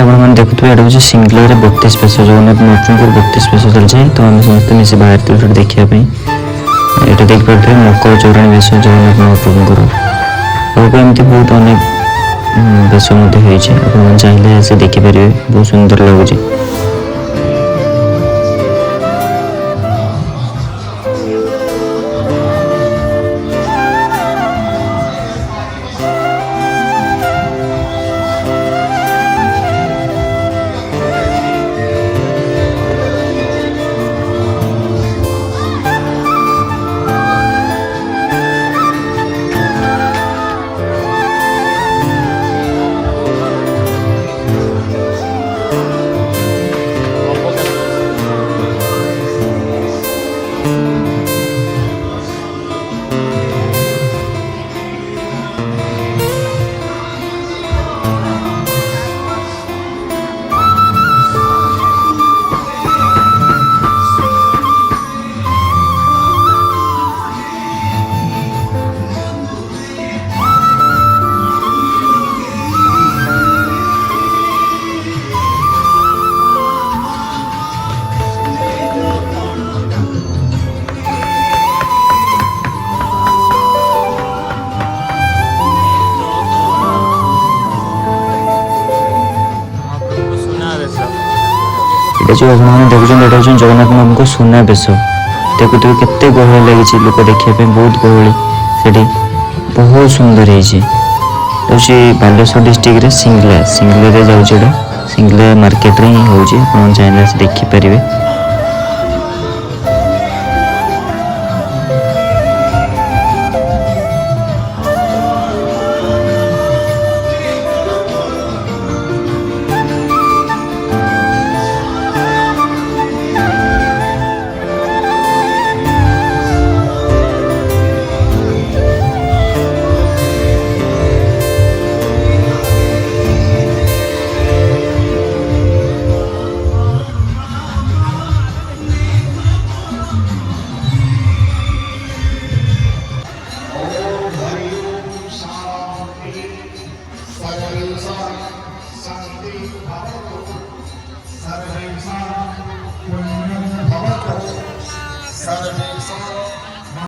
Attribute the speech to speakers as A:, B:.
A: आपने देखुए ये हूँ सिंगल 32 पैसा जगन्नाथ महाप्रभु 32 पैसा चलছে तो आम समस्त मिसी बाहर देखापी ये देखिए मकर चौराणी बेश जगन्नाथ महाप्रभुर आगे एमती बहुत अनेक बेश चाहिए से देखिपारे बहुत सुंदर लगुच। जो आपने देखुं ये हूँ जगन्नाथ महाप्रभु को सुना बेश देखुए केते गहली लगी लोक देखापी बहुत गहली से बहुत सुंदर होची बालेश्वर डिस्ट्रिक्ट सिंगला जाऊँ सिंगला मार्केट रे ही हो चाहिए देखिपारे।